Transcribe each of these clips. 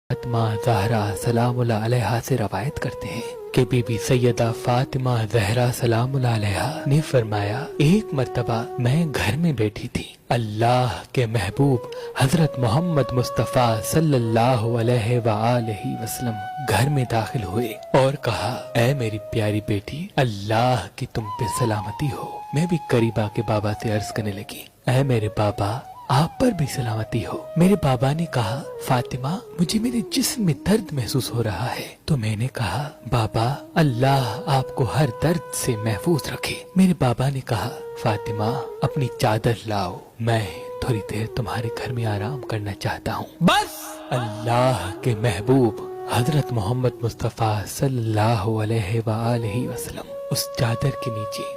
फातिमा ज़हरा सलामुल्लाह अलैहा से रवायत करते हैं कि बीबी सैयदा फातिमा ज़हरा सलामुल्लाह अलैहा ने फरमाया, एक मर्तबा मैं घर में बैठी थी, अल्लाह के महबूब हजरत मोहम्मद मुस्तफ़ा सल्लल्लाहु अलैहि वसल्लम घर में दाखिल हुए और कहा, ऐ मेरी प्यारी बेटी, अल्लाह की तुम पे सलामती हो। मैं भी करीब आके बाबा से अर्ज करने लगी, ऐ मेरे बाबा, आप पर भी सलामती हो। मेरे बाबा ने कहा, फातिमा, मुझे मेरे जिस्म में दर्द महसूस हो रहा है। तो मैंने कहा, बाबा, अल्लाह आपको हर दर्द से महफूज रखे। मेरे बाबा ने कहा, फातिमा, अपनी चादर लाओ, मैं थोड़ी देर तुम्हारे घर में आराम करना चाहता हूँ। बस अल्लाह के महबूब हजरत मोहम्मद मुस्तफ़ा सल्लल्लाहु अलैहि वसल्लम उस चादर के नीचे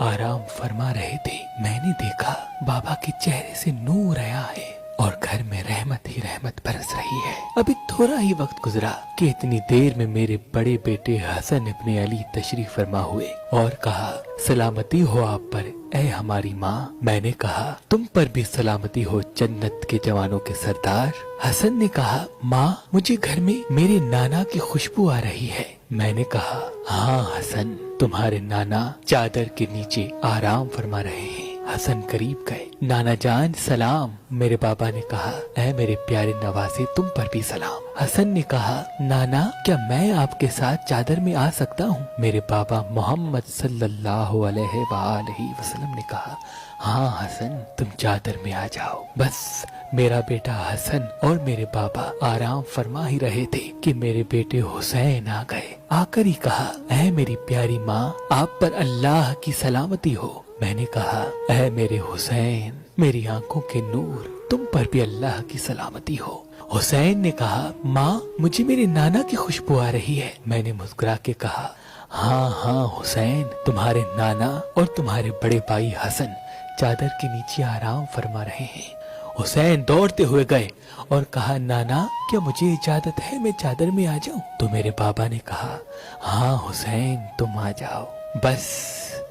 आराम फरमा रहे थे। मैंने देखा बाबा के चेहरे से नूर आया है और घर में रहमत ही रहमत बरस रही है। अभी थोड़ा ही वक्त गुजरा कि इतनी देर में मेरे बड़े बेटे हसन इब्ने अली तशरीफ फरमा हुए और कहा, सलामती हो आप पर ऐ हमारी माँ। मैंने कहा, तुम पर भी सलामती हो जन्नत के जवानों के सरदार। हसन ने कहा, माँ, मुझे घर में मेरे नाना की खुशबू आ रही है। मैंने कहा, हाँ हसन, तुम्हारे नाना चादर के नीचे आराम फरमा रहे हैं। हसन करीब गए। नाना जान सलाम। मेरे बाबा ने कहा, ऐ मेरे प्यारे नवासे, तुम पर भी सलाम। हसन ने कहा, नाना, क्या मैं आपके साथ चादर में आ सकता हूँ? मेरे बाबा मोहम्मद सल्लल्लाहु अलैहि वसल्लम ने कहा, हाँ हसन, तुम चादर में आ जाओ। बस मेरा बेटा हसन और मेरे बाबा आराम फरमा ही रहे थे कि मेरे बेटे हुसैन आ गए। आकर ही कहा, ऐ मेरी प्यारी माँ, आप पर अल्लाह की सलामती हो। मैंने कहा, ऐ मेरे हुसैन, मेरी आंखों के नूर, तुम पर भी अल्लाह की सलामती हो। हुसैन ने कहा, माँ, मुझे मेरे नाना की खुशबू आ रही है। मैंने मुस्कुरा के कहा, हाँ हाँ हुसैन, तुम्हारे नाना और तुम्हारे बड़े भाई हसन चादर के नीचे आराम फरमा रहे हैं। हुसैन दौड़ते हुए गए और कहा, नाना, क्या मुझे इजाजत है मैं चादर में आ जाऊं? तो मेरे बाबा ने कहा, हाँ हुसैन, तुम आ जाओ। बस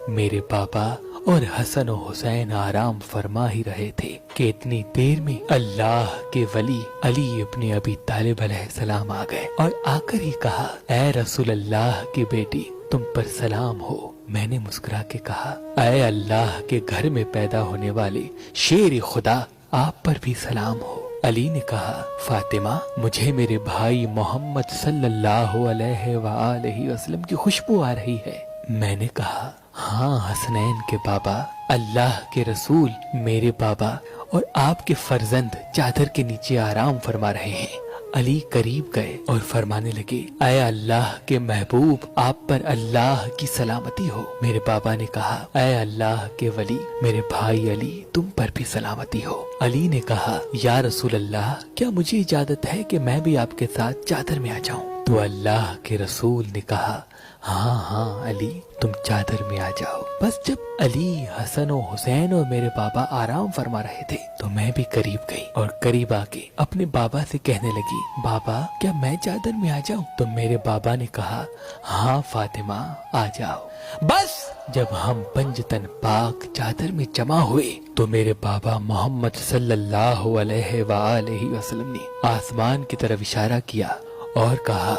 मेरे बाबा और हसन और हुसैन आराम फरमा ही रहे थे कि इतनी देर में अल्लाह के वली अली इब्ने अबी तालिब अलैहिस्सलाम आ गए और आकर ही कहा, ऐ रसूल अल्लाह की बेटी, तुम पर सलाम हो। मैंने मुस्कुरा के कहा, ऐ अल्लाह के घर में पैदा होने वाले शेर खुदा, आप पर भी सलाम हो। अली ने कहा, फातिमा, मुझे मेरे भाई मोहम्मद सल्लल्लाहु अलैहि वसल्लम की खुशबू आ रही है। मैंने कहा, हाँ हसनैन के बाबा, अल्लाह के रसूल, मेरे बाबा और आपके फर्जंद चादर के नीचे आराम फरमा रहे हैं। अली करीब गए और फरमाने लगे, ऐ अल्लाह के महबूब, आप पर अल्लाह की सलामती हो। मेरे बाबा ने कहा, ऐ अल्लाह के वली, मेरे भाई अली, तुम पर भी सलामती हो। अली ने कहा, या रसूल अल्लाह, क्या मुझे इजाजत है कि मैं भी आपके साथ चादर में आ जाऊं? तो अल्लाह के रसूल ने कहा, हाँ हाँ अली, तुम चादर में आ जाओ। बस जब अली, हसन और हुसैन और मेरे बाबा आराम फरमा रहे थे तो मैं भी करीब गई और करीब आके अपने बाबा से कहने लगी, बाबा, क्या मैं चादर में आ जाऊं? तो मेरे बाबा ने कहा, हाँ फातिमा, आ जाओ। बस जब हम पंजतन पाक चादर में जमा हुए तो मेरे बाबा मोहम्मद सल्लल्लाहु अलैहि वसल्लम ने आसमान की तरफ इशारा किया और कहा,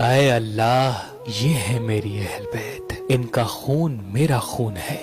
ऐ अल्लाह, ये है मेरी अहल बैत, इनका खून मेरा खून है,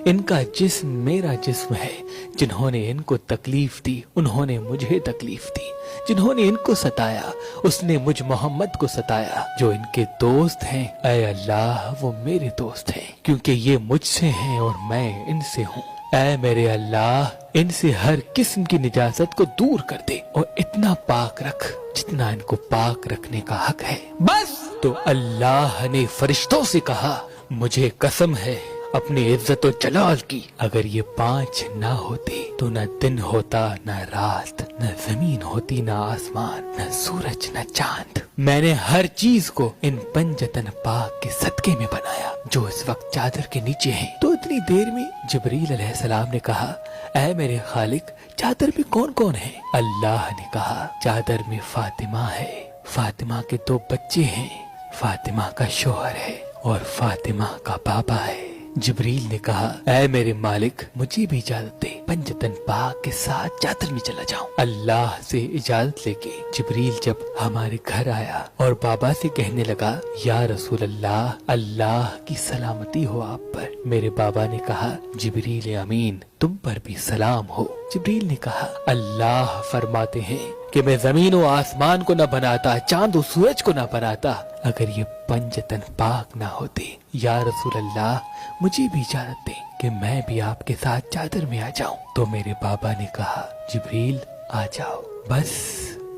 इनका जिस्म मेरा जिस्म है। जिन्होंने इनको तकलीफ दी उन्होंने मुझे तकलीफ दी, जिन्होंने इनको सताया उसने मुझ मोहम्मद को सताया। जो इनके दोस्त हैं, ऐ अल्लाह, वो मेरे दोस्त हैं, क्योंकि ये मुझसे हैं और मैं इनसे हूँ। ऐ मेरे अल्लाह, इनसे हर किस्म की निजाजत को दूर कर दे और इतना पाक रख जितना इनको पाक रखने का हक है। बस तो अल्लाह ने फरिश्तों से कहा, मुझे कसम है अपनी इज्जत और जलाल की, अगर ये 5 ना होते तो न दिन होता, न रात, न जमीन होती, न आसमान, न सूरज, न चांद। मैंने हर चीज को इन पंजतन पाक के सदके में बनाया जो इस वक्त चादर के नीचे हैं। तो इतनी देर में जिब्रील अलैहिस्सलाम ने कहा, ऐ मेरे खालिक, चादर में कौन कौन है? अल्लाह ने कहा, चादर में फातिमा है, फातिमा के 2 बच्चे हैं, फातिमा का शोहर है और फातिमा का बाबा है। जिब्रील ने कहा, ऐ मेरे मालिक, मुझे भी इजाजत दे, पंजतन पाक के साथ चादर में चला जाऊं। अल्लाह से इजाजत लेके जिब्रील जब हमारे घर आया और बाबा से कहने लगा, या रसूल अल्लाह, अल्लाह की सलामती हो आप पर। मेरे बाबा ने कहा, जिब्रील अमीन, तुम पर भी सलाम हो। जिब्रील ने कहा, अल्लाह फरमाते हैं कि मैं जमीन और आसमान को न बनाता, चांद और सूरज को न बनाता, अगर ये पंजतन पाक ना होते। या रसूल अल्लाह, मुझे भी इजाजत दें कि मैं भी आपके साथ चादर में आ जाऊं। तो मेरे बाबा ने कहा, जिब्रील आ जाओ। बस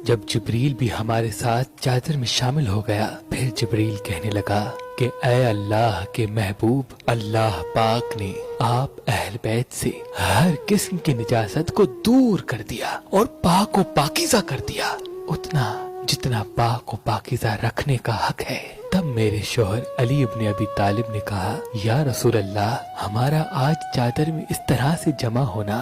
जब जिब्रील भी हमारे साथ चादर में शामिल हो गया, फिर जिब्रील कहने लगा कि ऐ अल्लाह के महबूब, अल्लाह पाक ने आप अहल बैत से हर किस्म की निजासत को दूर कर दिया और पाक व पाकीज़ा कर दिया, उतना जितना पाक व पाकीज़ा रखने का हक है। तब मेरे शोहर अली इब्न अबी तालिब ने कहा, या रसूल अल्लाह, हमारा आज चादर में इस तरह से जमा होना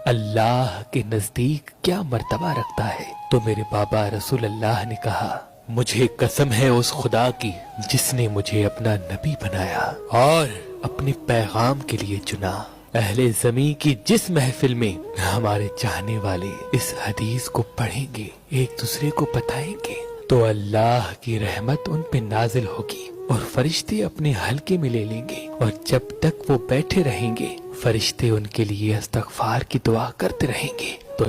अल्लाह के नजदीक क्या मर्तबा रखता है। तो मेरे बाबा रसूल अल्लाह ने कहा, मुझे कसम है उस खुदा की जिसने मुझे अपना नबी बनाया और अपने पैगाम के लिए चुना। अहले ज़मीं की जिस महफिल में हमारे चाहने वाले इस हदीस को पढ़ेंगे, एक दूसरे को बताएंगे, तो अल्लाह की रहमत उन पे नाजिल होगी और फरिश्ते अपने हल्के में ले लेंगे, और जब तक वो बैठे रहेंगे फरिश्ते उनके लिए इस्तगफार की दुआ करते रहेंगे।